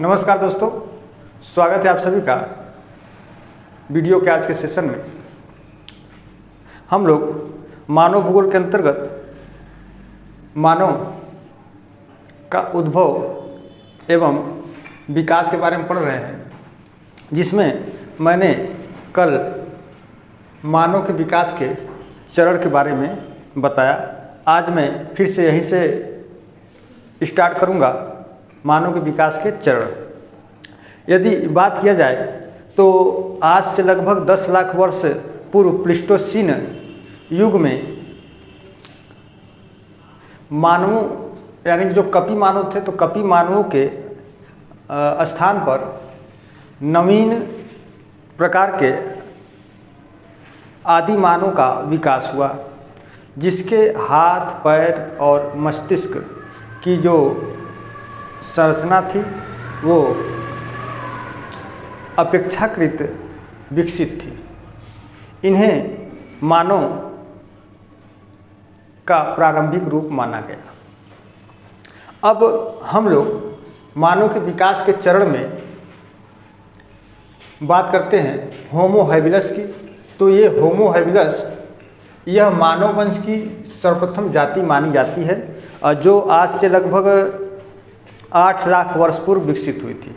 नमस्कार दोस्तों, स्वागत है आप सभी का वीडियो के आज के सेशन में। हम लोग मानव भूगोल के अंतर्गत मानव का उद्भव एवं विकास के बारे में पढ़ रहे हैं, जिसमें मैंने कल मानव के विकास के चरण के बारे में बताया। आज मैं फिर से यहीं से स्टार्ट करूंगा मानव के विकास के चरण। यदि बात किया जाए तो आज से लगभग 10 लाख वर्ष पूर्व प्लीस्टोसीन युग में मानवों यानी जो कपी मानव थे, तो कपी मानवों के स्थान पर नवीन प्रकार के आदि मानव का विकास हुआ, जिसके हाथ, पैर और मस्तिष्क की जो संरचना थी वो अपेक्षाकृत विकसित थी। इन्हें मानव का प्रारंभिक रूप माना गया। अब हम लोग मानव के विकास के चरण में बात करते हैं होमो हैबिलस की। तो ये होमो हैबिलस यह मानव वंश की सर्वप्रथम जाति मानी जाती है, जो आज से लगभग 8 लाख वर्ष पूर्व विकसित हुई थी।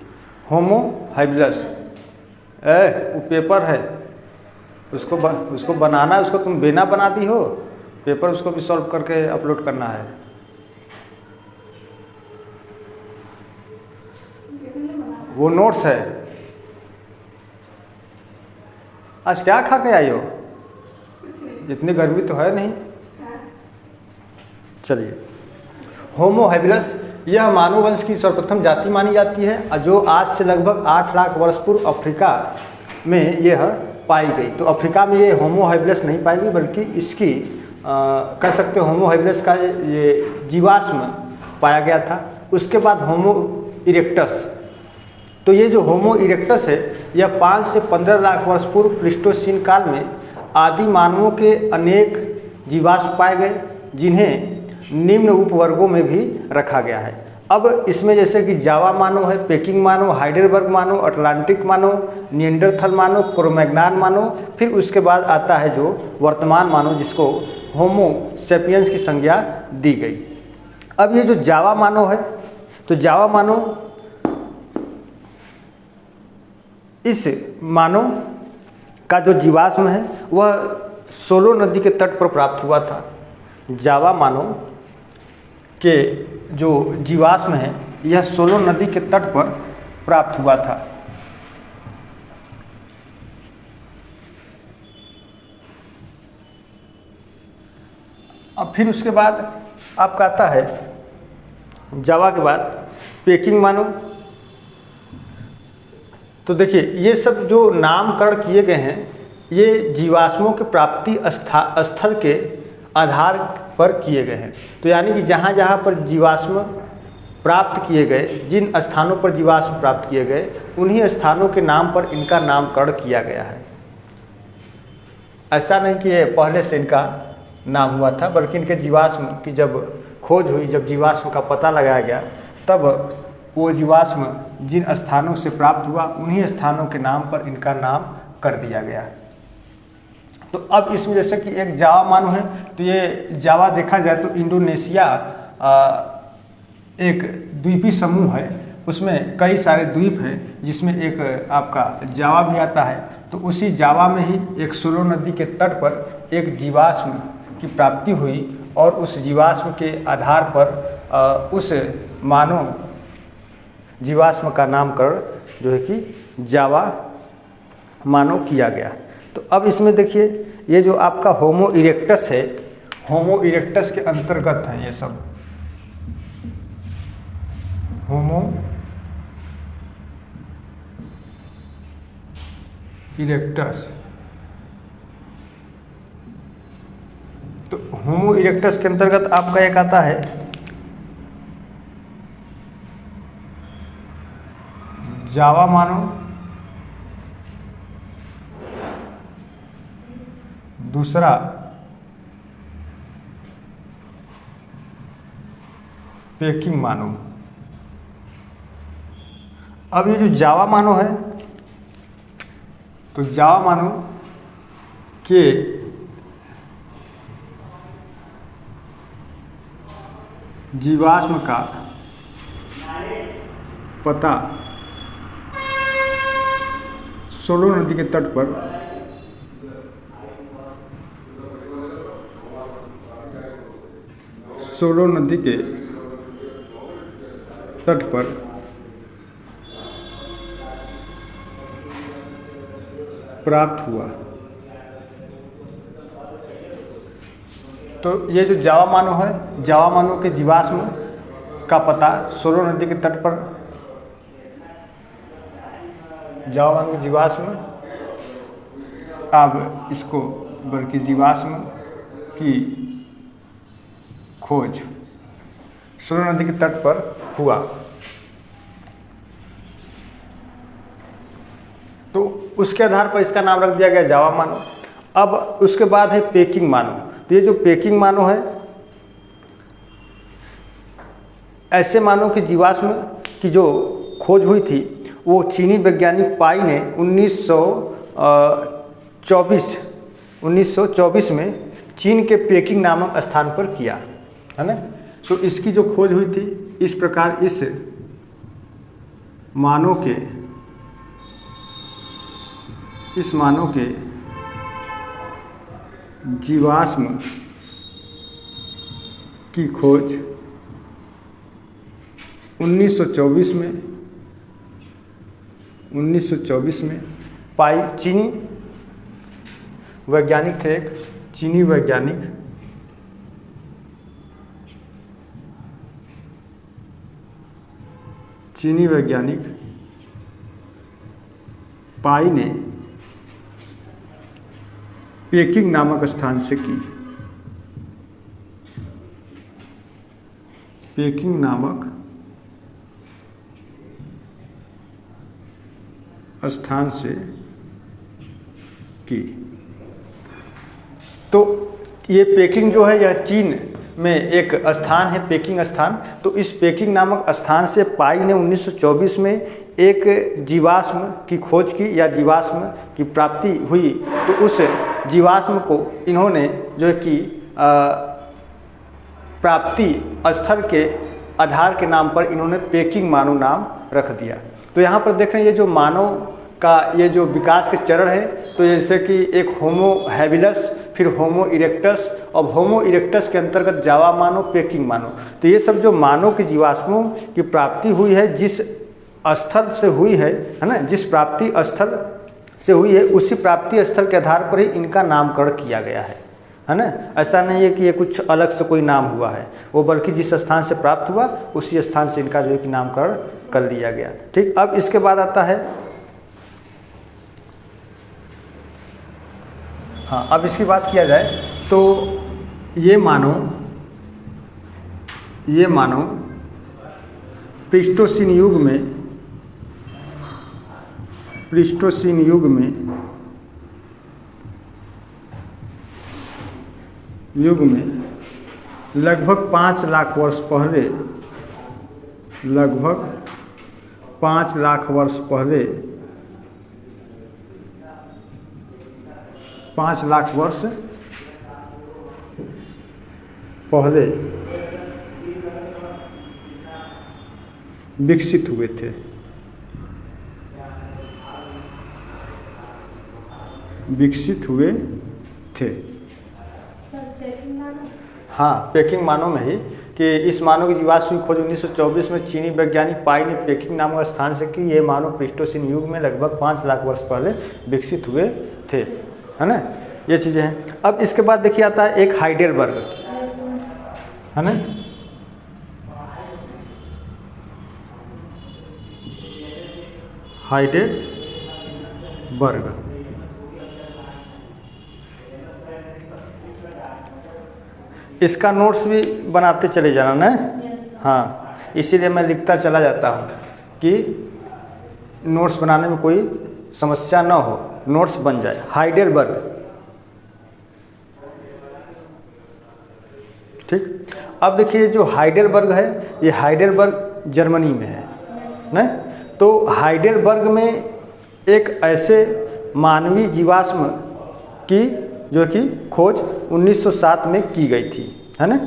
होमो हैबिलस वो पेपर है, उसको बनाना है, उसको तुम बेना बना दी हो, पेपर उसको भी सॉल्व करके अपलोड करना है। वो नोट्स है। आज क्या खा के आई हो? इतनी गर्मी तो है नहीं। चलिए, होमो हैबिलस यह मानव वंश की सर्वप्रथम जाति मानी जाती है, जो आज से लगभग 8 लाख वर्ष पूर्व अफ्रीका में यह पाई गई। तो अफ्रीका में ये होमो हैबिलस नहीं पाई गई, बल्कि इसकी कह सकते होमो हैबिलस का ये जीवाश्म पाया गया था। उसके बाद होमो इरेक्टस। तो ये जो होमो इरेक्टस है यह 5 से 15 लाख वर्ष पूर्व प्लीस्टोसीन काल में आदि मानवों के अनेक जीवाश्म पाए गए, जिन्हें निम्न उपवर्गों में भी रखा गया है। अब इसमें जैसे कि जावा मानव है, पेकिंग मानव, हाइडेलबर्ग मानव, अटलांटिक मानव, निएंडरथल मानव, क्रोमैग्नान मानव, फिर उसके बाद आता है जो वर्तमान मानव, जिसको होमो सेपियंस की संज्ञा दी गई। अब ये जो जावा मानव है, तो जावा मानव इस मानव का जो जीवाश्म है वह सोलो नदी के तट पर प्राप्त हुआ था। जावा मानव के जो जीवाश्म है यह सोलो नदी के तट पर प्राप्त हुआ था। अब फिर उसके बाद आपका आता है जावा के बाद पेकिंग मानव। तो देखिए, ये सब जो नामकरण किए गए हैं ये जीवाश्मों के प्राप्ति स्थल के आधार पर किए गए हैं। तो यानी कि जहाँ जहाँ पर जीवाश्म प्राप्त किए गए, जिन स्थानों पर जीवाश्म प्राप्त किए गए, उन्हीं स्थानों के नाम पर इनका नामकरण किया गया है। ऐसा नहीं कि ये पहले से इनका नाम हुआ था, बल्कि इनके जीवाश्म की जब खोज हुई, जब जीवाश्म का पता लगाया गया, तब वो जीवाश्म जिन स्थानों से प्राप्त हुआ उन्हीं स्थानों के नाम पर इनका नाम कर दिया गया। तो अब इसमें जैसे कि एक जावा मानव है, तो ये जावा देखा जाए तो इंडोनेशिया एक द्वीपी समूह है, उसमें कई सारे द्वीप हैं, जिसमें एक आपका जावा भी आता है। तो उसी जावा में ही एक सोलो नदी के तट पर एक जीवाश्म की प्राप्ति हुई, और उस जीवाश्म के आधार पर उस मानव जीवाश्म का नामकरण जो है कि जावा मानव किया गया। तो अब इसमें देखिए, ये जो आपका होमो इरेक्टस है, होमो इरेक्टस के अंतर्गत हैं ये सब। होमो इरेक्टस। तो होमो इरेक्टस के अंतर्गत आपका एक आता है जावा मानव, दूसरा पेकिंग मानव। अब ये जो जावा मानव है, तो जावा मानव के जीवाश्म का पता सोलो नदी के तट पर सोलो नदी के तट पर प्राप्त हुआ। तो ये जो जावा मानव है, जावा मानव के जीवाश्म का पता सोलो नदी के तट पर, जावा मानव के जीवाश्म, अब इसको बल्कि जीवाश्म की खोज सोलो नदी के तट पर हुआ। तो उसके आधार पर इसका नाम रख दिया गया जावा मानव। अब उसके बाद है पेकिंग मानव। तो ये जो पेकिंग मानव है, ऐसे मानव के जीवाश्म की जो खोज हुई थी वो चीनी वैज्ञानिक पाई ने 1924 में चीन के पेकिंग नामक स्थान पर किया, है ना। तो इसकी जो खोज हुई थी, इस प्रकार इस मानव के जीवाश्म की खोज 1924 में पाई। चीनी वैज्ञानिक थे, एक चीनी वैज्ञानिक पाई ने पेकिंग नामक स्थान से की। पेकिंग नामक स्थान से की। तो ये पेकिंग जो है, यह चीन में एक स्थान है, पेकिंग स्थान। तो इस पेकिंग नामक स्थान से पाई ने 1924 में एक जीवाश्म की खोज की या जीवाश्म की प्राप्ति हुई। तो उस जीवाश्म को इन्होंने जो है कि प्राप्ति स्थल के आधार के नाम पर इन्होंने पेकिंग मानव नाम रख दिया। तो यहाँ पर देख रहे हैं ये जो मानव का ये जो विकास के चरण है, तो जैसे कि एक होमो हैबिलस, फिर होमो इरेक्टस, और होमो इरेक्टस के अंतर्गत जावा मानव, पेकिंग मानव। तो ये सब जो मानव के जीवाश्मों की प्राप्ति हुई है, जिस स्थल से हुई है ना, जिस प्राप्ति स्थल से हुई है, उसी प्राप्ति स्थल के आधार पर ही इनका नामकरण किया गया है ना। ऐसा नहीं है कि ये कुछ अलग से कोई नाम हुआ है, वो बल्कि जिस स्थान से प्राप्त हुआ उसी स्थान से इनका जो है कि नामकरण कर लिया गया। ठीक, अब इसके बाद आता है, हाँ, अब इसकी बात किया जाए तो ये मानव प्लीस्टोसीन युग में लगभग 5 लाख वर्ष पहले, लगभग 5 लाख वर्ष पहले, 5 लाख वर्ष पहले विकसित हुए थे। हाँ, पेकिंग मानव में ही कि इस मानव की जीवाश्म की खोज 1924 में चीनी वैज्ञानिक पाई ने पेकिंग नामक स्थान से की। ये मानव प्लीस्टोसीन युग में लगभग 5 लाख वर्ष पहले विकसित हुए थे, है ना। ये चीज़ें हैं। अब इसके बाद देखिए आता है एक हाइडेलबर्ग, है ना। हाइडेलबर्ग, इसका नोट्स भी बनाते चले जाना ना। हाँ, इसीलिए मैं लिखता चला जाता हूँ कि नोट्स बनाने में कोई समस्या ना हो, नोट्स बन जाए। हाइडेलबर्ग, ठीक। अब देखिए जो हाइडेलबर्ग है, ये हाइडेलबर्ग जर्मनी में है ना। तो हाइडेलबर्ग में एक ऐसे मानवीय जीवाश्म की जो कि खोज 1907 में की गई थी, है ना।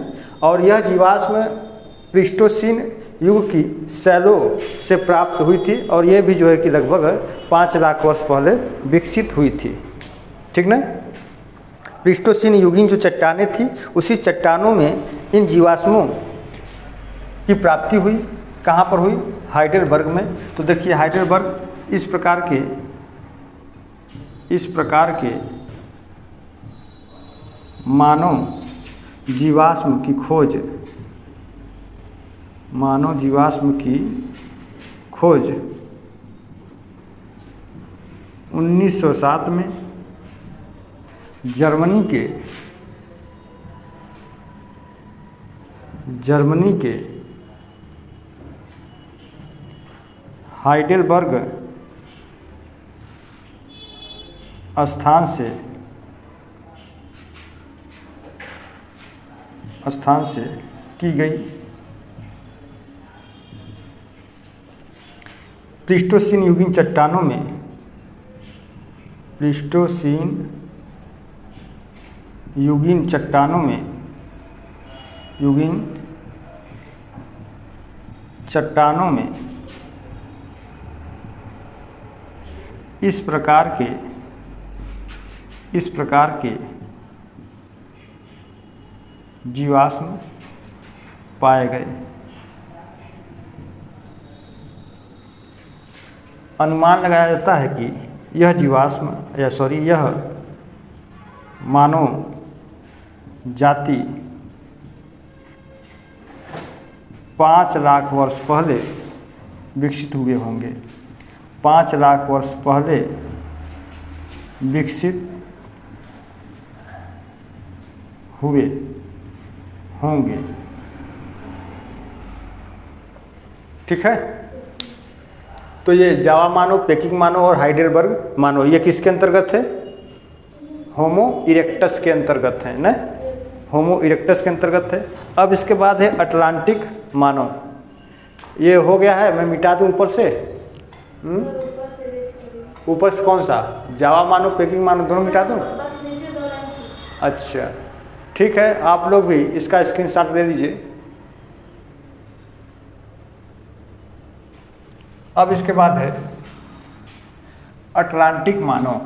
और यह जीवाश्म प्लीस्टोसीन युग की शैलो से प्राप्त हुई थी और यह भी जो है कि लगभग 5 लाख वर्ष पहले विकसित हुई थी, ठीक ना। प्लीस्टोसीन युगीन जो चट्टानें थी उसी चट्टानों में इन जीवाश्मों की प्राप्ति हुई। कहाँ पर हुई? हाइडेलबर्ग में। तो देखिए हाइडेलबर्ग इस प्रकार के मानव जीवाश्म की खोज 1907 में जर्मनी के हाइडेलबर्ग स्थान से की गई। प्लीस्टोसीन युगीन चट्टानों में इस प्रकार के जीवाश्म पाए गए। अनुमान लगाया जाता है कि यह मानव जाति 5 लाख वर्ष पहले विकसित हुए होंगे। 5 लाख वर्ष पहले विकसित हुए होंगे, ठीक है। तो ये जावा मानव, पेकिंग मानव और हाइडेलबर्ग मानव ये किसके अंतर्गत है? होमो इरेक्टस के अंतर्गत है ना, होमो इरेक्टस के अंतर्गत है। अब इसके बाद है अटलांटिक मानव। ये हो गया है, मैं मिटा दूं ऊपर से। ऊपर से कौन सा? जावा मानव, पेकिंग मानव दोनों मिटा दूं? अच्छा ठीक है, आप लोग भी इसका स्क्रीनशॉट ले लीजिए। अब इसके बाद है अटलांटिक मानव।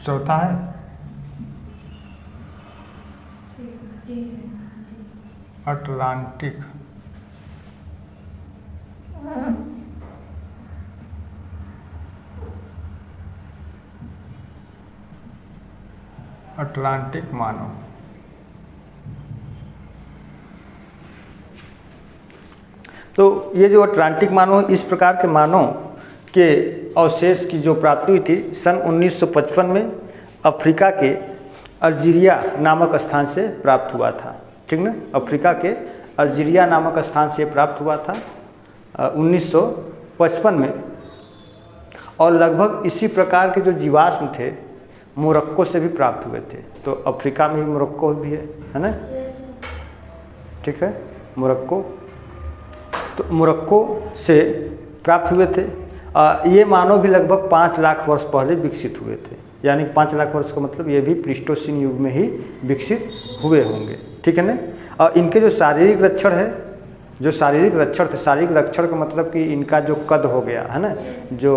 चौथा है अटलांटिक मानव। तो ये जो अटलांटिक मानव, इस प्रकार के मानव के अवशेष की जो प्राप्ति हुई थी सन 1955 में अफ्रीका के अल्जीरिया नामक स्थान से प्राप्त हुआ था, ठीक ना। अफ्रीका के अल्जीरिया नामक स्थान से प्राप्त हुआ था 1955 में। और लगभग इसी प्रकार के जो जीवाश्म थे मोरक्को से भी प्राप्त हुए थे। तो अफ्रीका में भी मोरक्को भी है ना, ठीक है, मोरक्को। तो मोरक्को से प्राप्त हुए थे। ये मानव भी लगभग 5 लाख वर्ष पहले विकसित हुए थे, यानी 5 लाख वर्ष का मतलब ये भी प्लीस्टोसीन युग में ही विकसित हुए होंगे, ठीक है ना। और इनके जो शारीरिक लक्षण है, जो शारीरिक लक्षण थे, शारीरिक लक्षण का मतलब कि इनका जो कद हो गया है ना, जो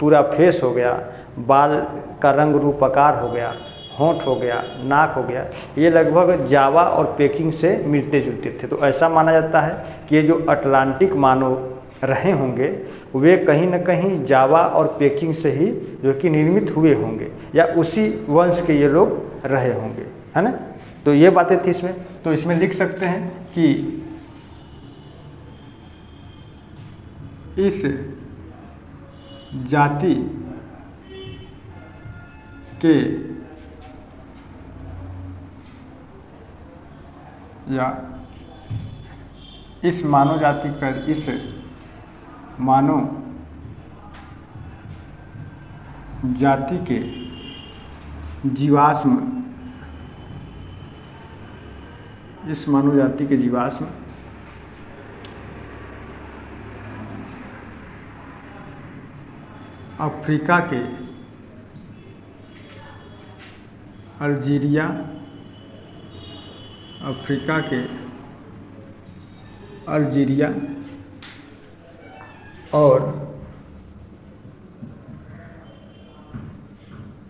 पूरा फेस हो गया, बाल का रंग रूप आकार हो गया, होंठ हो गया, नाक हो गया, ये लगभग जावा और पेकिंग से मिलते जुलते थे। तो ऐसा माना जाता है कि ये जो अटलांटिक मानव रहे होंगे वे कहीं न कहीं जावा और पेकिंग से ही जो कि निर्मित हुए होंगे, या उसी वंश के ये लोग रहे होंगे, है ना। तो ये बातें थी इसमें। तो इसमें लिख सकते हैं कि इस जाति के या इस मानव जाति का इस मानव जाति के जीवाश्म, इस मानव जाति के जीवाश्म अफ्रीका के अल्जीरिया, अफ्रीका के अल्जीरिया और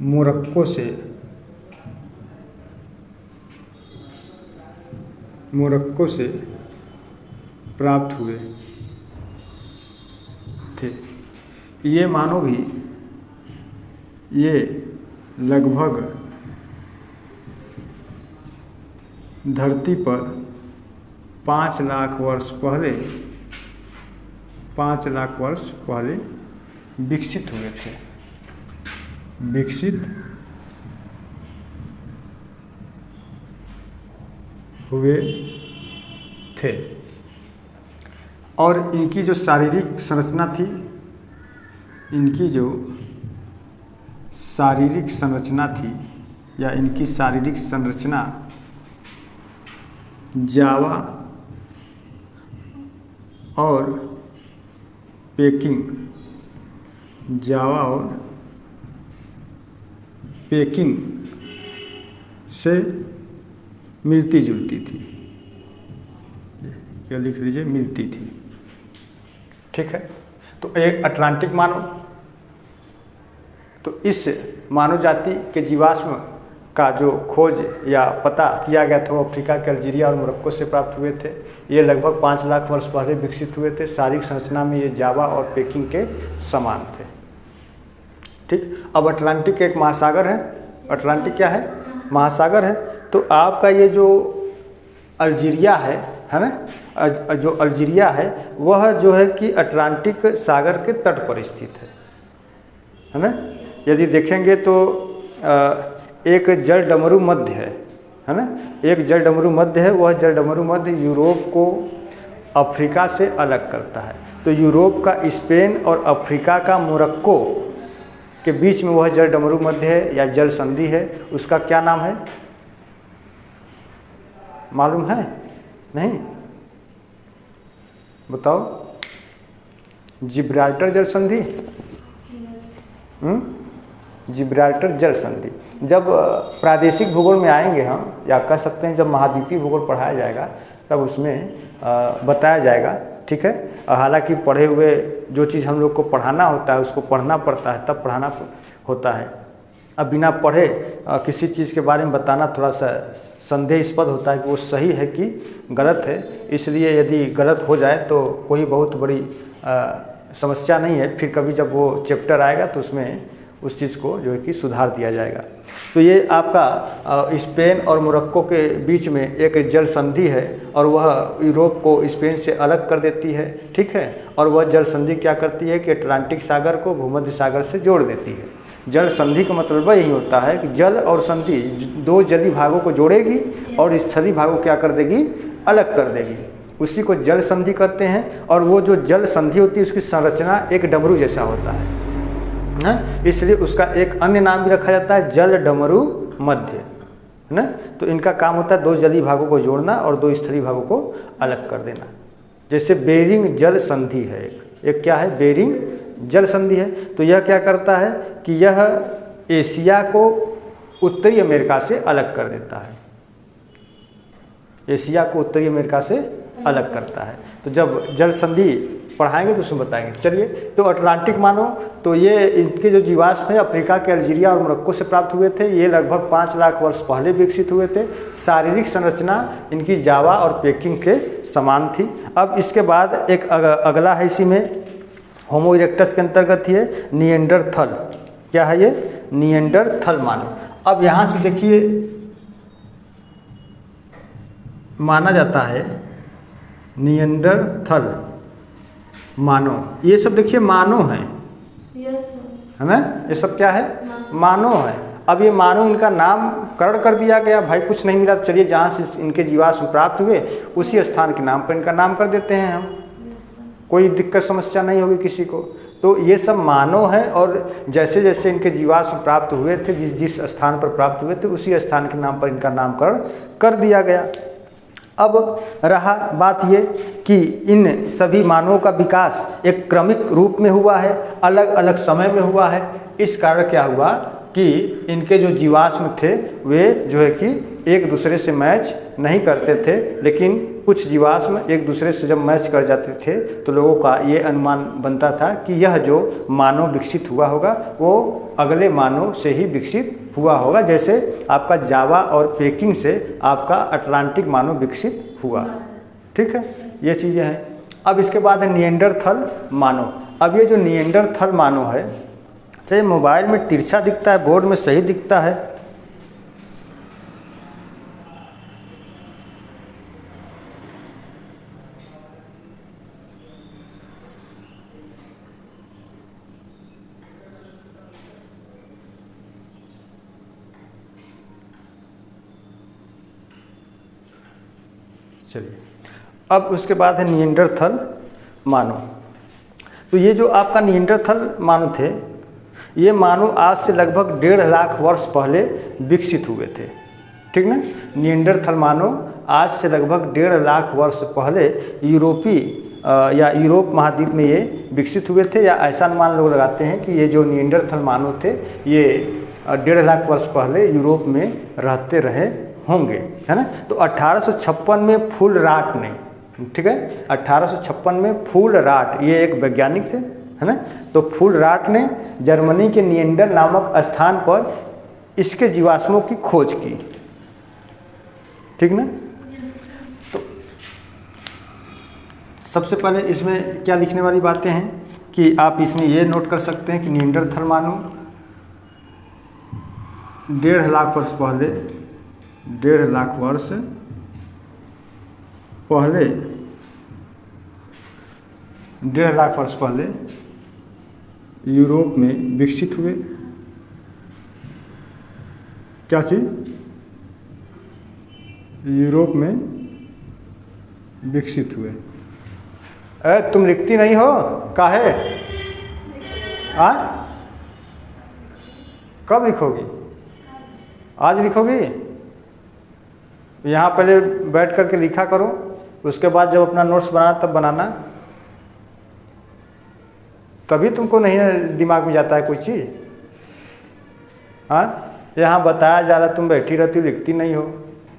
मोरक्को से प्राप्त हुए थे। ये मानो भी ये लगभग धरती पर 5 लाख वर्ष पहले विकसित हुए थे और इनकी जो शारीरिक संरचना थी, या इनकी शारीरिक संरचना जावा और पेकिंग से मिलती जुलती थी। क्या लिख लीजिए, मिलती थी। ठीक है, तो एक अटलांटिक मानव, तो इस मानव जाति के जीवाश्म का जो खोज या पता किया गया था वो अफ्रीका के अल्जीरिया और मोरक्को से प्राप्त हुए थे। ये लगभग 5 लाख वर्ष पहले विकसित हुए थे। शारीरिक संरचना में ये जावा और पेकिंग के समान थे। ठीक, अब अटलांटिक एक महासागर है। अटलांटिक क्या है? महासागर है। तो आपका ये जो अल्जीरिया है ना, जो अल्जीरिया है वह जो है कि अटलांटिक सागर के तट पर स्थित है ना। यदि देखेंगे तो एक जल डमरू मध्य है ना, एक जल डमरू मध्य है। वह जल डमरू मध्य यूरोप को अफ्रीका से अलग करता है। तो यूरोप का स्पेन और अफ्रीका का मोरक्को के बीच में वह जल डमरू मध्य है या जल संधि है। उसका क्या नाम है मालूम है? नहीं, बताओ। जिब्राल्टर जल संधि। जिब्राल्टर जल संधि। जब प्रादेशिक भूगोल में आएंगे हम, या कह सकते हैं जब महाद्वीपीय भूगोल पढ़ाया जाएगा तब उसमें बताया जाएगा। ठीक है, हालांकि पढ़े हुए जो चीज़ हम लोग को पढ़ाना होता है उसको पढ़ना पड़ता है, तब पढ़ाना होता है। अब बिना पढ़े किसी चीज़ के बारे में बताना थोड़ा सा संदेहास्पद होता है कि वो सही है कि गलत है। इसलिए यदि गलत हो जाए तो कोई बहुत बड़ी समस्या नहीं है। फिर कभी जब वो चैप्टर आएगा तो उसमें उस चीज़ को जो है कि सुधार दिया जाएगा। तो ये आपका स्पेन और मोरक्को के बीच में एक जल संधि है और वह यूरोप को स्पेन से अलग कर देती है। ठीक है, और वह जल संधि क्या करती है कि अटलांटिक सागर को भूमध्य सागर से जोड़ देती है। जल संधि का मतलब यही होता है कि जल और संधि दो जलीय भागों को जोड़ेगी और स्थलीय भागों को क्या कर देगी? अलग कर देगी। उसी को जल संधि कहते हैं। और वो जो जल संधि होती है उसकी संरचना एक डमरू जैसा होता है, इसलिए उसका एक अन्य नाम भी रखा जाता है जल डमरू मध्य, है ना। तो इनका काम होता है दो जलीय भागों को जोड़ना और दो स्थलीय भागों को अलग कर देना। जैसे बेरिंग जल संधि है, एक क्या है? बेरिंग जल संधि है। तो यह क्या करता है कि यह एशिया को उत्तरी अमेरिका से अलग कर देता है। एशिया को उत्तरी अमेरिका से अलग करता है। तो जब जल संधि पढ़ाएंगे तो उसमें बताएंगे। चलिए, तो अटलांटिक मानो, तो ये इनके जो जीवाश्म है अफ्रीका के अल्जीरिया और मोरक्को से प्राप्त हुए थे। ये लगभग 5 लाख वर्ष पहले विकसित हुए थे। शारीरिक संरचना इनकी जावा और पेकिंग के समान थी। अब इसके बाद एक अगला है इसी में होमो इरेक्टस के अंतर्गत ही है निएंडरथल। क्या है ये? निएंडरथल मानव। अब यहाँ से देखिए, माना जाता है निएंडरथल मानव। ये सब देखिए मानव है ना, ये सब क्या है? मानव है। अब ये मानव इनका नामकरण कर दिया गया, भाई कुछ नहीं मिला तो चलिए जहाँ से इनके जीवाश्म प्राप्त हुए उसी स्थान के नाम पर इनका नाम कर देते हैं हम, कोई दिक्कत समस्या नहीं होगी किसी को। तो ये सब मानव है और जैसे जैसे इनके जीवाश्म प्राप्त हुए थे, जिस जिस स्थान पर प्राप्त हुए थे उसी स्थान के नाम पर इनका नामकरण कर दिया गया। अब रहा बात ये कि इन सभी मानवों का विकास एक क्रमिक रूप में हुआ है, अलग अलग समय में हुआ है। इस कारण क्या हुआ कि इनके जो जीवाश्म थे वे जो है कि एक दूसरे से मैच नहीं करते थे, लेकिन कुछ जीवाश्म एक दूसरे से जब मैच कर जाते थे तो लोगों का ये अनुमान बनता था कि यह जो मानव विकसित हुआ होगा वो अगले मानव से ही विकसित हुआ होगा, जैसे आपका जावा और पेकिंग से आपका अटलांटिक मानव विकसित हुआ। ठीक है, ये चीज़ें हैं। अब इसके बाद है निएंडरथल मानव। अब ये जो निएंडरथल मानव है, चाहे मोबाइल में तिरछा दिखता है, बोर्ड में सही दिखता है, चलिए। अब उसके बाद है निएंडरथल मानव। तो ये जो आपका निएंडरथल मानव थे, ये मानव आज से लगभग 1.5 लाख वर्ष पहले विकसित हुए थे। ठीक ना, निएंडरथल मानव आज से लगभग 1.5 लाख वर्ष पहले या यूरोप महाद्वीप में ये विकसित हुए थे, या ऐसा अनुमान लोग लगाते हैं कि ये जो निएंडरथल मानव थे ये 1.5 लाख वर्ष पहले यूरोप में रहते रहे होंगे, है ना। तो 1856 में फुल राट ने, ठीक है, 1856 में फुल राट, ये एक वैज्ञानिक थे, है ना। तो फुल राट ने जर्मनी के निएंडर नामक स्थान पर इसके जीवाश्मों की खोज की। ठीक ना। तो सबसे पहले इसमें क्या लिखने वाली बातें हैं कि आप इसमें ये नोट कर सकते हैं कि निएंडरथल मानव 1.5 लाख वर्ष पहले, 1.5 लाख वर्ष पहले, 1.5 लाख वर्ष पहले यूरोप में विकसित हुए। क्या चीज? यूरोप में विकसित हुए। तुम लिखती नहीं हो, काहे? कब लिखोगी? आज लिखोगी? यहाँ पहले बैठ करके लिखा करो, उसके बाद जब अपना नोट्स बनाना तब बनाना, तभी तुमको नहीं दिमाग में जाता है कोई चीज़। यहाँ बताया जा रहा, तुम बैठी रहती हो, लिखती नहीं हो,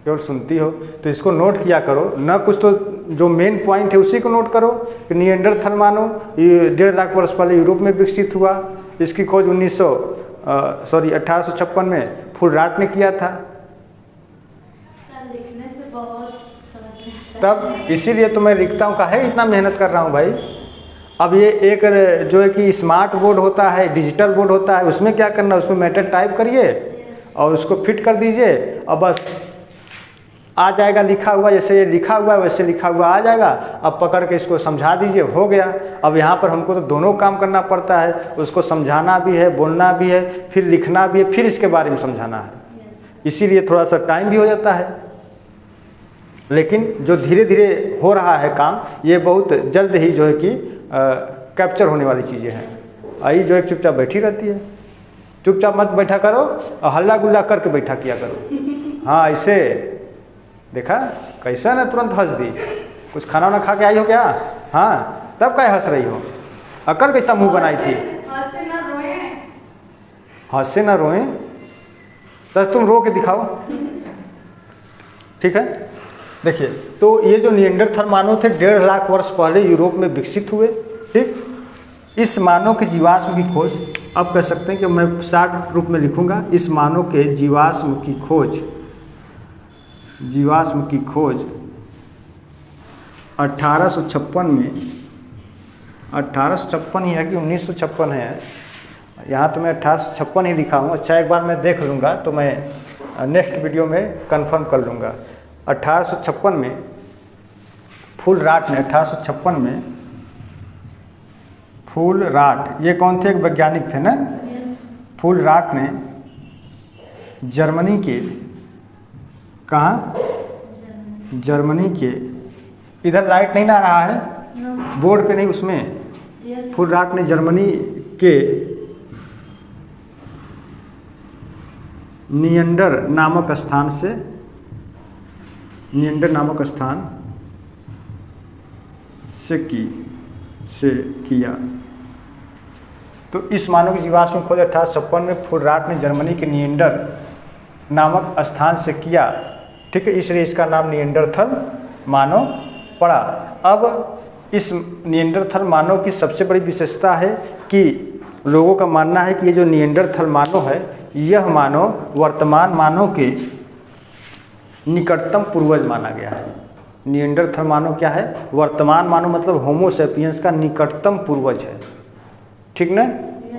केवल सुनती हो। तो इसको नोट किया करो ना, कुछ तो जो मेन पॉइंट है उसी को नोट करो कि निएंडरथल मानव ये 1.5 लाख वर्ष पहले यूरोप में विकसित हुआ। इसकी खोज 1856 में फुल राट ने किया था। लिखने से बहुत समझ में आता तब इसीलिए तो मैं लिखता हूँ, काहे इतना मेहनत कर रहा हूँ भाई। अब ये एक जो है कि स्मार्ट बोर्ड होता है, डिजिटल बोर्ड होता है, उसमें क्या करना, उसमें मैटर टाइप करिए और उसको फिट कर दीजिए और बस आ जाएगा लिखा हुआ। जैसे ये लिखा हुआ है वैसे लिखा हुआ आ जाएगा। अब पकड़ के इसको समझा दीजिए, हो गया। अब यहाँ पर हमको तो दोनों काम करना पड़ता है, उसको समझाना भी है, बोलना भी है, फिर लिखना भी है, फिर इसके बारे में समझाना है। इसीलिए थोड़ा सा टाइम भी हो जाता है, लेकिन जो धीरे धीरे हो रहा है काम, ये बहुत जल्द ही जो है कि कैप्चर होने वाली चीज़ें हैं। आई जो एक चुपचाप बैठी रहती है, चुपचाप मत बैठा करो और हल्ला गुल्ला करके बैठा किया करो। हाँ, ऐसे देखा कैसा ना तुरंत हंस दी। कुछ खाना वाना खा के आई हो क्या? हाँ, तब क्या हंस रही हो? अकल कैसा मुंह बनाई थी? हंसे ना रोएं, तो तुम रो के दिखाओ। ठीक है, देखिए, तो ये जो निएंडरथल मानव थे 1.5 लाख वर्ष पहले यूरोप में विकसित हुए। ठीक, इस मानव के जीवाश्म की खोज, अब कह सकते हैं कि मैं शार्ट रूप में लिखूंगा, इस मानव के जीवाश्म की खोज 1856 में, 1856 ही है कि 1956 है, यहाँ तो मैं 1856 ही लिखा हूँ। अच्छा, एक बार मैं देख लूँगा तो मैं नेक्स्ट वीडियो में कंफर्म कर लूँगा। 1856 में फुल राट ने, 1856 में फुल राट, ये कौन थे? एक वैज्ञानिक थे ना। फुल राट ने जर्मनी के, कहाँ, जर्मनी के, इधर लाइट नहीं ना रहा है, नो बोर्ड पे नहीं, उसमें यस फुलराट ने जर्मनी के नियंडर नामक स्थान से, नियंडर नामक स्थान से किया। तो इस मानव की जीवाश्म खोज 1856 में फुलराट ने जर्मनी के नियंडर नामक स्थान से किया। ठीक है, इसलिए इसका नाम नियंडरथल मानव पड़ा। अब इस नियंडरथल मानव की सबसे बड़ी विशेषता है कि लोगों का मानना है कि ये जो नियंडरथल मानव है, यह मानव वर्तमान मानव के निकटतम पूर्वज माना गया है। नियंडरथल मानव क्या है? वर्तमान मानव मतलब होमो सेपियंस का निकटतम पूर्वज है। ठीक ना? यस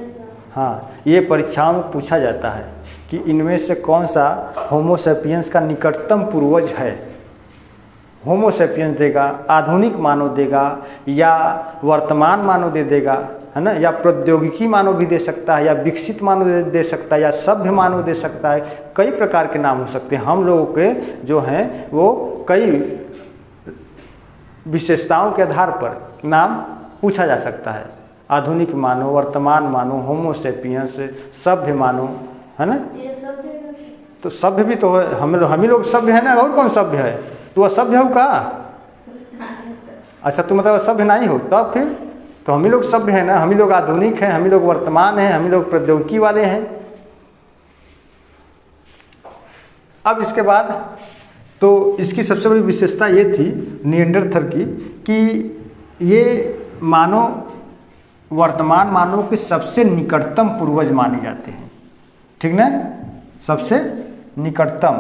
सर हाँ, ये परीक्षाओं में पूछा जाता है कि इनमें से कौन सा होमो सेपियंस का निकटतम पूर्वज है। होमो सेपियंस देगा, आधुनिक मानव देगा, या वर्तमान मानव दे देगा, है ना, या प्रौद्योगिकी मानव भी दे सकता है, या विकसित मानव दे सकता है, या सभ्य मानव दे सकता है। कई प्रकार के नाम हो सकते हैं। हम लोगों के जो हैं वो कई विशेषताओं के आधार पर नाम पूछा जा सकता है। आधुनिक मानव, वर्तमान मानव, होमो सेपियंस, सभ्य मानव, है ना। ये सब देगा तो सभ्य भी तो है, हम ही लोग सभ्य है ना, और कौन सभ्य है? तू असभ्य हो का? अच्छा, तू मतलब असभ्य नहीं हो, तब फिर तो हम ही लोग सभ्य है ना, हम ही लोग आधुनिक हैं, हम ही लोग वर्तमान हैं, हम ही लोग प्रौद्योगिकी वाले हैं। अब इसके बाद तो इसकी सबसे बड़ी विशेषता ये थी नियंडरथल की कि ये मानव वर्तमान मानव के सबसे निकटतम पूर्वज माने जाते हैं। ठीक ना? सबसे निकटतम।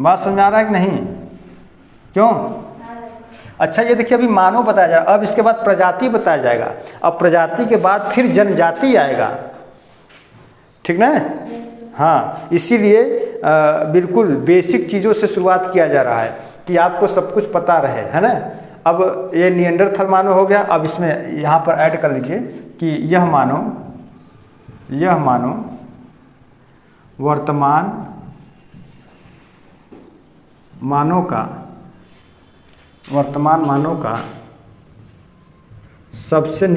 बात समझ आ रहा है कि नहीं? क्यों? अच्छा, ये देखिए, अभी मानव बताया जा रहा है, अब इसके बाद प्रजाति बताया जाएगा। अब प्रजाति के बाद फिर जनजाति आएगा। ठीक ना? हाँ, इसीलिए बिल्कुल बेसिक चीज़ों से शुरुआत किया जा रहा है कि आपको सब कुछ पता रहे, है ना। अब ये नियंडरथल मानव हो गया। अब इसमें यहाँ पर ऐड कर लीजिए कि यह मानव वर्तमान मानव का सबसे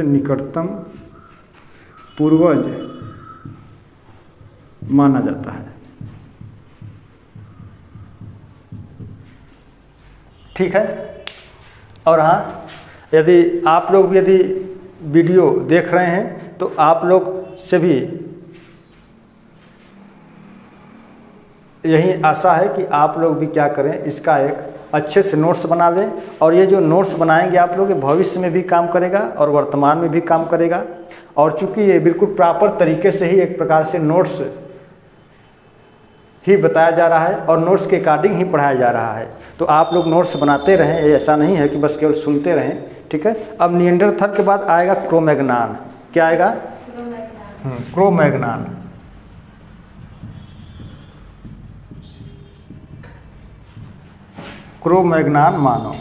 निकटतम पूर्वज माना जाता है। ठीक है। और हाँ, यदि आप लोग भी यदि वीडियो देख रहे हैं तो आप लोग से भी यही आशा है कि आप लोग भी क्या करें, इसका एक अच्छे से नोट्स बना लें। और ये जो नोट्स बनाएंगे आप लोग, भविष्य में भी काम करेगा और वर्तमान में भी काम करेगा। और चूंकि ये बिल्कुल प्रॉपर तरीके से ही एक प्रकार से नोट्स ही बताया जा रहा है और नोट्स के अकॉर्डिंग ही पढ़ाया जा रहा है, तो आप लोग नोट्स बनाते रहें। ऐसा नहीं है कि बस केवल सुनते रहें। ठीक है। अब नियंडरथल के बाद आएगा क्रोमैग्नान। क्या आएगा? क्रोमैग्नान। क्रोमैग्नान मानव।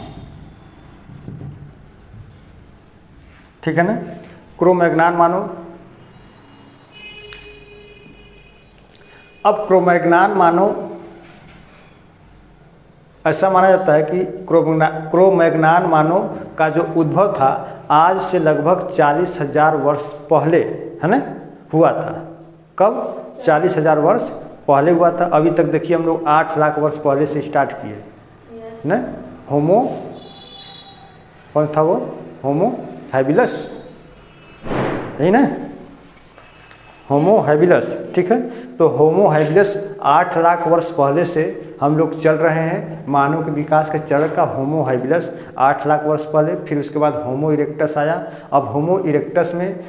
ठीक है ना? क्रोमैग्नान मानव। अब क्रोमैग्नान मानव ऐसा माना जाता है कि क्रोमैग्नान मानव का जो उद्भव था आज से लगभग 40,000 वर्ष पहले, है ना, हुआ था। कब? 40,000 वर्ष पहले हुआ था। अभी तक देखिए हम लोग 8 लाख वर्ष पहले से स्टार्ट किए ना। होमो कौन था वो? होमो हैबिलस, यही ना, होमो हैबिलस। ठीक है। तो होमो हैबिलस 8 लाख वर्ष पहले से हम लोग चल रहे हैं। मानव के विकास के चरण का होमो हैबिलस 8 लाख वर्ष पहले। फिर उसके बाद होमो इरेक्टस आया। अब होमो इरेक्टस में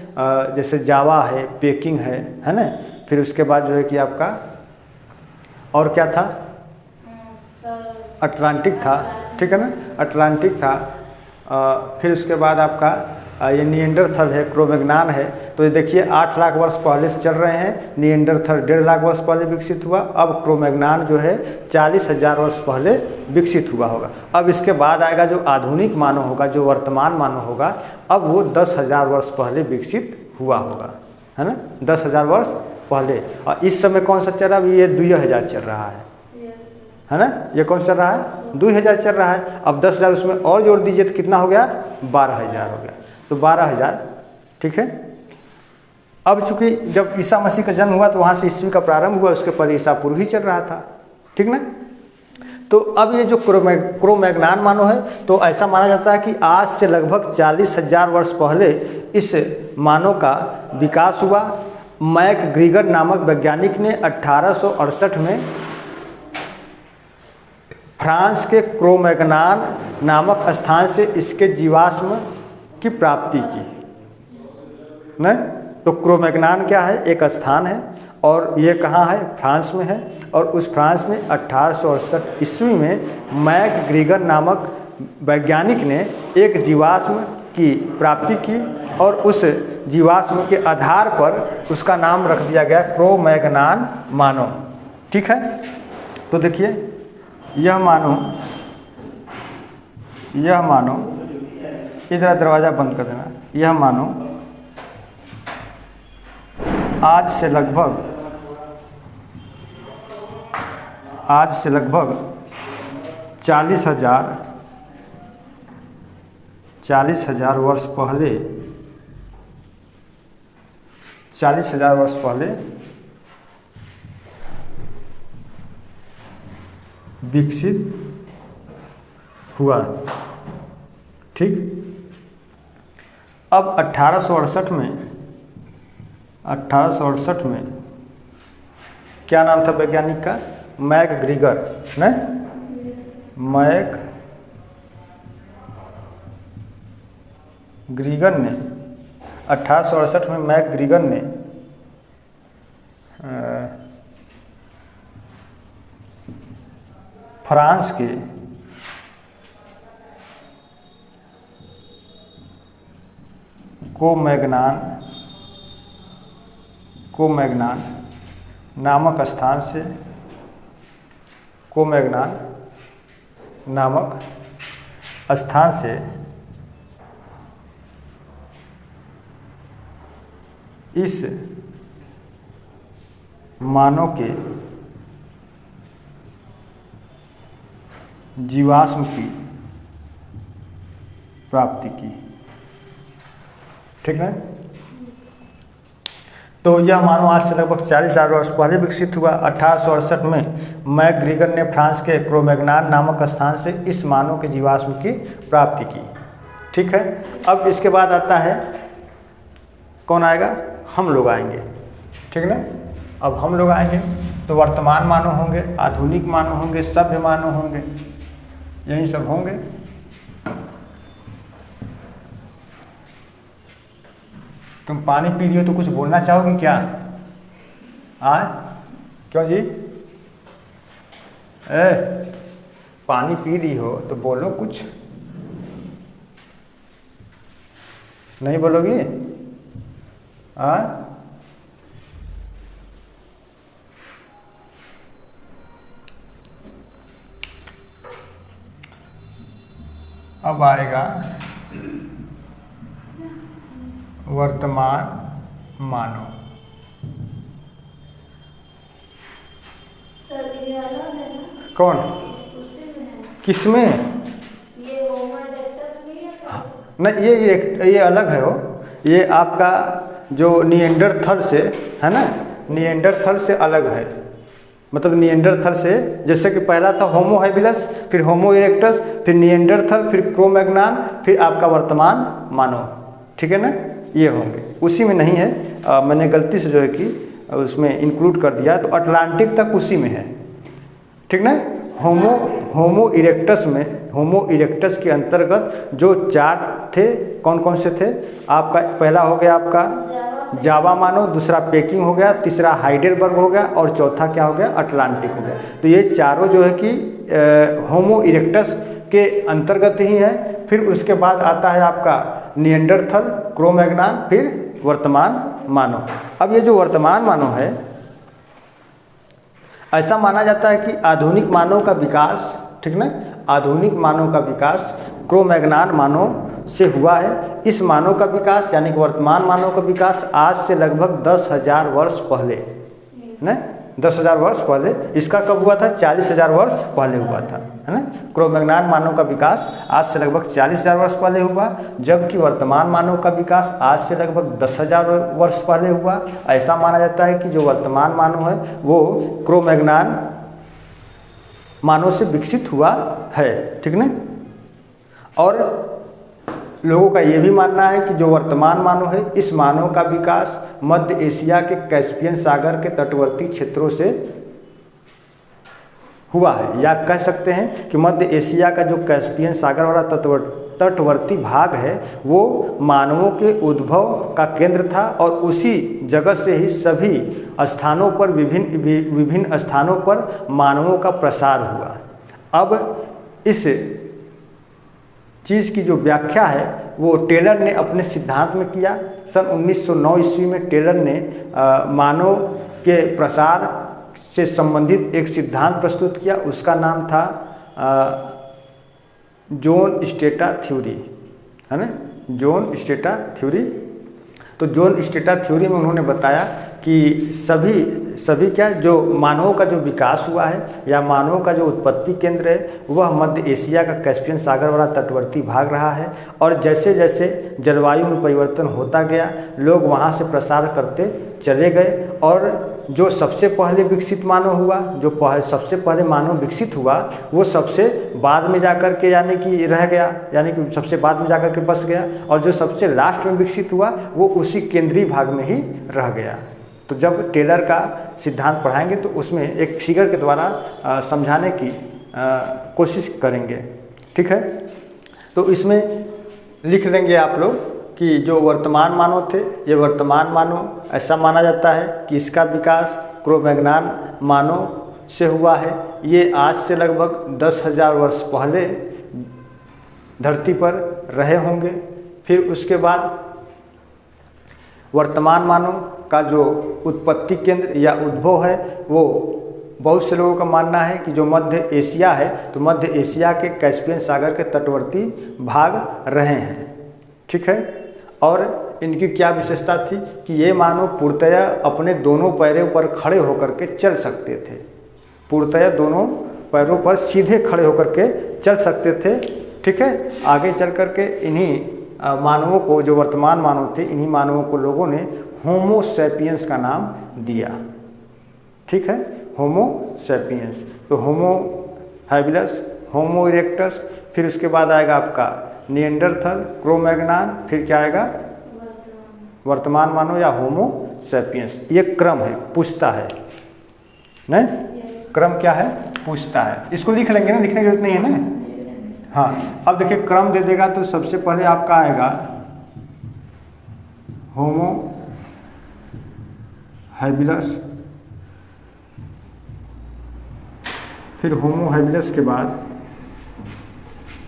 जैसे जावा है, पेकिंग है ना। फिर उसके बाद जो है कि आपका और क्या था? अटलांटिक था। ठीक है ना, अटलांटिक था। फिर उसके बाद आपका ये निएंडरथल है, क्रोमैग्नान है। तो ये देखिए 8 लाख वर्ष पहले से चल रहे हैं। निएंडरथल 1.5 लाख वर्ष पहले विकसित हुआ। अब क्रोमैग्नान जो है 40,000 वर्ष पहले विकसित हुआ होगा। अब इसके बाद आएगा जो आधुनिक मानव होगा, जो वर्तमान मानव होगा, अब वो 10,000 वर्ष पहले विकसित हुआ होगा, है ना, 10,000 वर्ष पहले। और इस समय कौन सा चल रहा है? ये 2000 चल रहा है ना। ये कौन चल रहा है? 2000 चल रहा है। अब 10,000 उसमें और जोड़ दीजिए तो कितना हो गया? 12,000 हो गया। तो 12,000, ठीक है। अब चूंकि जब ईसा मसीह का जन्म हुआ तो वहाँ से ईस्वी का प्रारंभ हुआ, उसके पहले ईसा पूर्व ही चल रहा था, ठीक ना। तो अब ये जो क्रोमैग्नान मानव है, तो ऐसा माना जाता है कि आज से लगभग 40,000 वर्ष पहले इस मानव का विकास हुआ। मैकग्रीगर नामक वैज्ञानिक ने 1868 में फ्रांस के क्रोमैग्नान नामक स्थान से इसके जीवाश्म की प्राप्ति की। नहीं, तो क्रोमैग्नान क्या है? एक स्थान है और ये कहाँ है? फ्रांस में है। और उस फ्रांस में 1868 ईस्वी में मैकग्रीगर नामक वैज्ञानिक ने एक जीवाश्म की प्राप्ति की और उस जीवाश्म के आधार पर उसका नाम रख दिया गया क्रोमैग्नान मानव, ठीक है। तो देखिए यह मानो इधर दरवाज़ा बंद कर देना। यह मानो आज से लगभग 40,000 वर्ष पहले 40,000 वर्ष पहले विकसित हुआ, ठीक। अब 1868 में क्या नाम था वैज्ञानिक का? मैकग्रीगर, नहीं, मैकग्रीगर ने 1868 में मैकग्रीगर ने फ्रांस के क्रोमैग्नान नामक स्थान से इस मानव के जीवाश्म की प्राप्ति की, ठीक है। तो यह मानव आज से लगभग 40,000 वर्ष पहले विकसित हुआ। 1868 में मैकग्रीगर ने फ्रांस के क्रोमैग्नान नामक स्थान से इस मानव के जीवाश्म की प्राप्ति की, ठीक है। अब इसके बाद आता है, कौन आएगा? हम लोग आएंगे, ठीक ना। अब हम लोग आएंगे तो वर्तमान मानव होंगे, आधुनिक मानव होंगे, सभ्य मानव होंगे, यही सब होंगे। तुम पानी पी रही हो तो कुछ बोलना चाहोगी क्या? क्यों जी? पानी पी रही हो तो बोलो कुछ। नहीं बोलोगी? अब आएगा वर्तमान मानव। सर ये अलग है ना? कौन? उसी में है। किसमें? ये होमो इरेक्टस में है। नहीं, ये अलग है। वो ये आपका जो निएंडरथल से है ना, निएंडरथल से अलग है। मतलब निएंडरथल से, जैसे कि पहला था होमो हैबिलस, फिर होमो इरेक्टस, फिर निएंडरथल, फिर क्रोमैग्नान, फिर आपका वर्तमान मानव, ठीक है ना। ये होंगे, उसी में नहीं है। मैंने गलती से जो है कि उसमें इंक्लूड कर दिया, तो अटलांटिक तक उसी में है, ठीक ना। होमो इरेक्टस के अंतर्गत जो 4 थे, कौन कौन से थे? आपका पहला हो गया आपका जावा मानव, दूसरा पेकिंग हो गया, तीसरा हाइडेलबर्ग हो गया और चौथा क्या हो गया? अटलांटिक हो गया। तो ये चारों जो है कि होमो इरेक्टस के अंतर्गत ही है। फिर उसके बाद आता है आपका निएंडरथल, क्रो-मैग्नान, फिर वर्तमान मानव। अब ये जो वर्तमान मानव है, ऐसा माना जाता है कि आधुनिक मानव का विकास, ठीक ना, आधुनिक मानव का विकास क्रो-मैग्नान मानव से हुआ है। इस मानव का विकास यानी कि वर्तमान मानव का विकास आज से लगभग 10,000 वर्ष पहले, ना 10,000 वर्ष पहले, इसका कब हुआ था? 40,000 वर्ष पहले हुआ था, है ना। क्रो-मैग्नान मानव का विकास आज से लगभग 40,000 वर्ष पहले हुआ, जबकि वर्तमान मानव का विकास आज से लगभग 10,000 वर्ष पहले हुआ। ऐसा माना जाता है कि जो वर्तमान मानव है वो क्रो-मैग्नान मानव से विकसित हुआ है, ठीक ना। और लोगों का ये भी मानना है कि जो वर्तमान मानव है, इस मानव का विकास मध्य एशिया के कैस्पियन सागर के तटवर्ती क्षेत्रों से हुआ है, या कह सकते हैं कि मध्य एशिया का जो कैस्पियन सागर वाला तटवर्ती भाग है वो मानवों के उद्भव का केंद्र था, और उसी जगह से ही सभी स्थानों पर विभिन्न स्थानों पर मानवों का प्रसार हुआ। अब इस चीज़ की जो व्याख्या है वो टेलर ने अपने सिद्धांत में किया। सन 1909 ईस्वी में टेलर ने मानव के प्रसार से संबंधित एक सिद्धांत प्रस्तुत किया। उसका नाम था जोन स्टेटा थ्योरी, है ना, जोन स्टेटा थ्योरी। तो जोन स्टेटा थ्योरी में उन्होंने बताया कि सभी क्या, जो मानवों का जो विकास हुआ है या मानवों का जो उत्पत्ति केंद्र है वह मध्य एशिया का कैस्पियन सागर वाला तटवर्ती भाग रहा है, और जैसे जैसे जलवायु में परिवर्तन होता गया लोग वहाँ से प्रसार करते चले गए, और जो सबसे पहले विकसित मानव हुआ, जो सबसे पहले मानव विकसित हुआ वो सबसे बाद में जाकर के यानी कि रह गया, यानी कि सबसे बाद में जाकर के बस गया, और जो सबसे लास्ट में विकसित हुआ वो उसी केंद्रीय भाग में ही रह गया। तो जब टेलर का सिद्धांत पढ़ाएंगे तो उसमें एक फिगर के द्वारा समझाने की कोशिश करेंगे, ठीक है। तो इसमें लिख लेंगे आप लोग कि जो वर्तमान मानव थे, ये वर्तमान मानव ऐसा माना जाता है कि इसका विकास क्रो-मैग्नान मानव से हुआ है। ये आज से लगभग 10,000 वर्ष पहले धरती पर रहे होंगे। फिर उसके बाद वर्तमान मानव का जो उत्पत्ति केंद्र या उद्भव है वो बहुत से लोगों का मानना है कि जो मध्य एशिया है, तो मध्य एशिया के कैस्पियन सागर के तटवर्ती भाग रहे हैं, ठीक है। और इनकी क्या विशेषता थी कि ये मानव पूर्णतया अपने दोनों पैरों पर खड़े होकर के चल सकते थे, पूर्णतया दोनों पैरों पर सीधे खड़े होकर के चल सकते थे, ठीक है। आगे चल कर के इन्हीं मानवों को, जो वर्तमान मानव थे, इन्हीं मानवों को लोगों ने होमो सैपियंस का नाम दिया, ठीक है, होमो सैपियंस। तो होमो हैबिलस, होमो इरेक्टस, फिर उसके बाद आएगा आपका निएंडरथल, क्रो-मैग्नान, फिर क्या आएगा वर्तमान मानव या होमो सैपियंस। ये क्रम है, पूछता है, नहीं क्रम क्या है, पूछता है। इसको लिख लेंगे ना, लिखने की जरूरत नहीं है ना। हाँ, अब देखिए क्रम दे देगा तो सबसे पहले आपका आएगा होमो हैबिलस, फिर होमो हैबिलस के बाद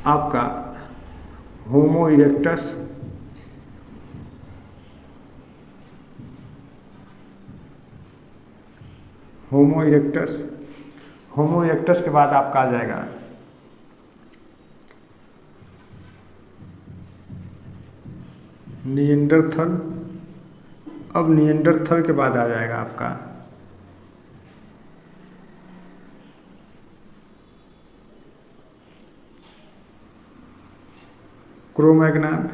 आपका होमो इरेक्टस, होमो इरेक्टस, होमो इरेक्टस के बाद आपका आ जाएगा निएंडरथल। अब निएंडरथल के बाद आ जाएगा आपका क्रो-मैग्नान,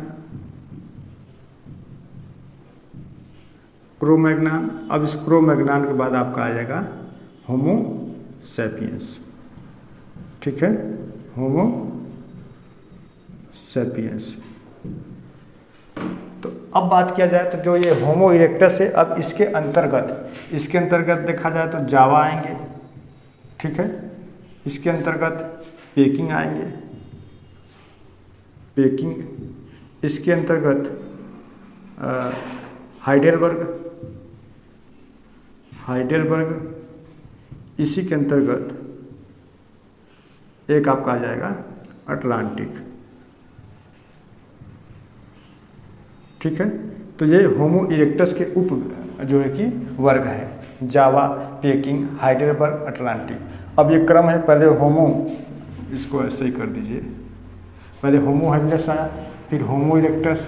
क्रो-मैग्नान। अब इस क्रो-मैग्नान के बाद आपका आ जाएगा होमो सैपियंस, ठीक है, होमो सैपियंस। तो अब बात किया जाए तो जो ये होमो इरेक्टस है, अब इसके अंतर्गत देखा जाए तो जावा आएंगे, ठीक है। इसके अंतर्गत पेकिंग आएंगे, पेकिंग। इसके अंतर्गत हाइडेलबर्ग, इसी के अंतर्गत एक आपका आ जाएगा अटलांटिक, ठीक है। तो ये होमो इरेक्टस के उप जो है कि वर्ग है, जावा, पेकिंग, हाइडेलबर्ग, अटलांटिक। अब ये क्रम है, पहले होमो, इसको ऐसे ही कर दीजिए, पहले होमो हैबिलस आया, फिर होमो इरेक्टस,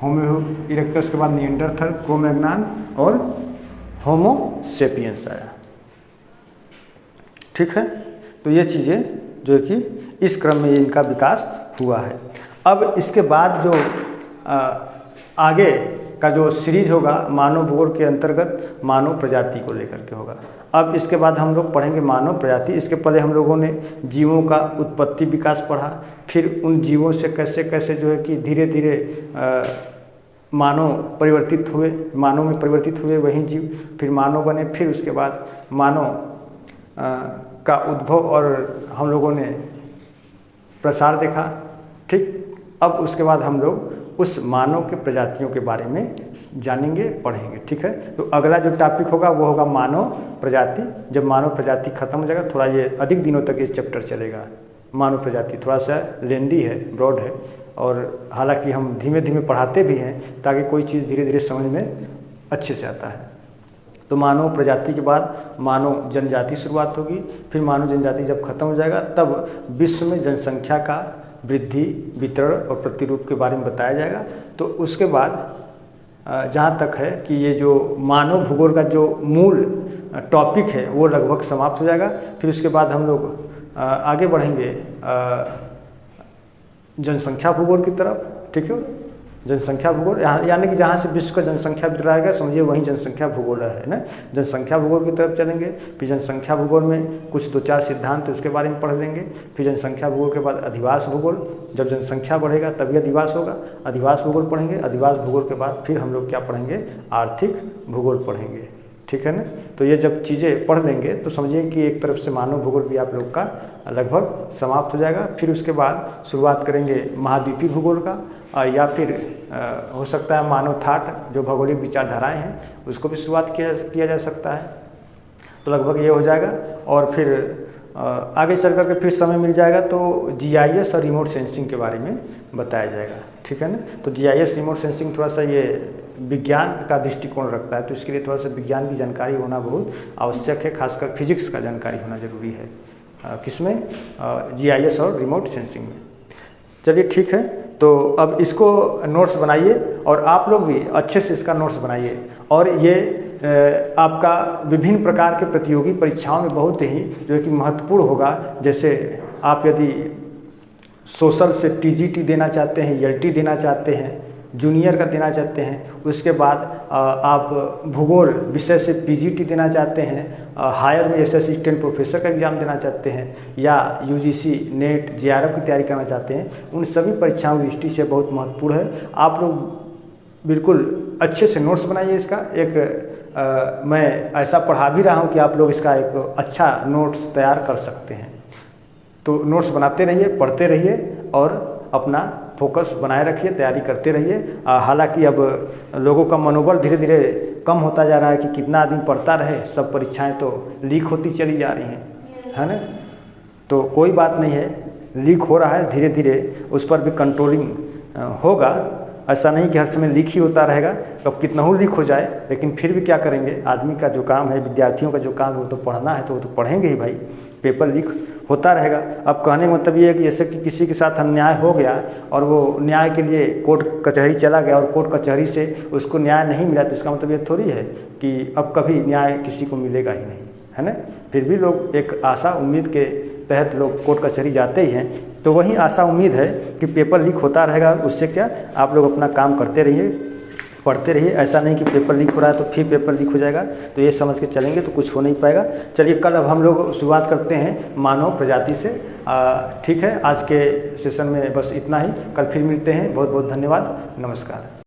होमो इरेक्टस के बाद निएंडरथल, क्रो-मैग्नान और होमो सेपियंस आया। ठीक है। तो ये चीज़ें जो है कि इस क्रम में इनका विकास हुआ है। अब इसके बाद जो आगे का जो सीरीज होगा मानव भूगोल के अंतर्गत मानव प्रजाति को लेकर के होगा। अब इसके बाद हम लोग पढ़ेंगे मानव प्रजाति। इसके पहले हम लोगों ने जीवों का उत्पत्ति विकास पढ़ा, फिर उन जीवों से कैसे कैसे जो है कि धीरे धीरे मानव परिवर्तित हुए, मानव में परिवर्तित हुए वही जीव, फिर मानव बने, फिर उसके बाद मानव का उद्भव और हम लोगों ने प्रसार देखा। ठीक। अब उसके बाद हम लोग उस मानव के प्रजातियों के बारे में जानेंगे, पढ़ेंगे। ठीक है। तो अगला जो टॉपिक होगा वो होगा मानव प्रजाति। जब मानव प्रजाति खत्म हो जाएगा, थोड़ा ये अधिक दिनों तक ये चैप्टर चलेगा। मानव प्रजाति थोड़ा सा लेंदी है, ब्रॉड है, और हालांकि हम धीमे धीमे पढ़ाते भी हैं ताकि कोई चीज़ धीरे धीरे समझ में अच्छे से आता है। तो मानव प्रजाति के बाद मानव जनजाति शुरुआत होगी, फिर मानव जनजाति जब खत्म हो जाएगा तब विश्व में जनसंख्या का वृद्धि, वितरण और प्रतिरूप के बारे में बताया जाएगा। तो उसके बाद जहाँ तक है कि ये जो मानव भूगोल का जो मूल टॉपिक है वो लगभग समाप्त हो जाएगा। फिर उसके बाद हम लोग आगे बढ़ेंगे जनसंख्या भूगोल की तरफ। ठीक है। जनसंख्या भूगोल यानी कि जहाँ से विश्व का जनसंख्या बिखराएगा समझिए वहीं जनसंख्या भूगोल है ना। जनसंख्या भूगोल की तरफ चलेंगे, फिर जनसंख्या भूगोल में कुछ 2-4 सिद्धांत उसके बारे में पढ़ लेंगे। फिर जनसंख्या भूगोल के बाद अधिवास भूगोल, जब जनसंख्या बढ़ेगा तभी अधिवास होगा, अधिवास भूगोल पढ़ेंगे। अधिवास भूगोल के बाद फिर हम लोग क्या पढ़ेंगे, आर्थिक भूगोल पढ़ेंगे। ठीक है ना। तो ये जब चीज़ें पढ़ लेंगे तो समझिए कि एक तरफ से मानव भूगोल भी आप लोग का लगभग समाप्त हो जाएगा। फिर उसके बाद शुरुआत करेंगे महाद्वीपीय भूगोल का, या फिर हो सकता है मानव थाट जो भौगोलिक विचारधाराएं हैं उसको भी शुरुआत किया जा सकता है। तो लगभग ये हो जाएगा। और फिर आगे चल करके फिर समय मिल जाएगा तो GIS और रिमोट सेंसिंग के बारे में बताया जाएगा। ठीक है ना। तो GIS रिमोट सेंसिंग थोड़ा सा ये विज्ञान का दृष्टिकोण रखता है, तो इसके लिए थोड़ा सा विज्ञान की जानकारी होना बहुत आवश्यक है, खासकर फिजिक्स का जानकारी होना जरूरी है। किसमें, GIS और रिमोट सेंसिंग में। चलिए ठीक है। तो अब इसको नोट्स बनाइए और आप लोग भी अच्छे से इसका नोट्स बनाइए। और ये आपका विभिन्न प्रकार के प्रतियोगी परीक्षाओं में बहुत ही जो है कि महत्वपूर्ण होगा। जैसे आप यदि सोशल से TGT देना चाहते हैं, LT देना चाहते हैं, जूनियर का देना चाहते हैं, उसके बाद आप भूगोल विषय से PGT देना चाहते हैं, हायर में SS असिस्टेंट प्रोफेसर का एग्ज़ाम देना चाहते हैं, या UGC नेट JRF की तैयारी करना चाहते हैं, उन सभी परीक्षाओं की दृष्टि से बहुत महत्वपूर्ण है। आप लोग बिल्कुल अच्छे से नोट्स बनाइए इसका। मैं ऐसा पढ़ा भी रहा हूँ कि आप लोग इसका एक अच्छा नोट्स तैयार कर सकते हैं। तो नोट्स बनाते रहिए, पढ़ते रहिए और अपना फोकस बनाए रखिए, तैयारी करते रहिए। हालांकि अब लोगों का मनोबल धीरे धीरे कम होता जा रहा है कि कितना आदमी पढ़ता रहे, सब परीक्षाएं तो लीक होती चली जा रही हैं, है ना। तो कोई बात नहीं है, लीक हो रहा है, धीरे धीरे उस पर भी कंट्रोलिंग होगा। ऐसा नहीं कि हर समय लीक ही होता रहेगा, अब कितना ही लीक हो जाए, लेकिन फिर भी क्या करेंगे, आदमी का जो काम है, विद्यार्थियों का जो काम है वो तो पढ़ना है, तो वो तो पढ़ेंगे ही भाई। पेपर लीक होता रहेगा। अब कहने का मतलब ये है कि जैसे कि किसी के साथ अन्याय हो गया और वो न्याय के लिए कोर्ट कचहरी चला गया और कोर्ट कचहरी से उसको न्याय नहीं मिला, तो इसका मतलब ये थोड़ी है कि अब कभी न्याय किसी को मिलेगा ही नहीं, है ना। फिर भी लोग एक आशा उम्मीद के तहत लोग कोर्ट कचहरी जाते ही हैं। तो वही आशा उम्मीद है कि पेपर लीक होता रहेगा, उससे क्या आप लोग अपना काम करते रहिए, पढ़ते रहिए। ऐसा नहीं कि पेपर लीक हो रहा है तो फिर पेपर लीक हो जाएगा, तो ये समझ के चलेंगे तो कुछ हो नहीं पाएगा। चलिए कल अब हम लोग शुरुआत करते हैं मानव प्रजाति से। ठीक है, आज के सेशन में बस इतना ही, कल फिर मिलते हैं। बहुत बहुत धन्यवाद, नमस्कार।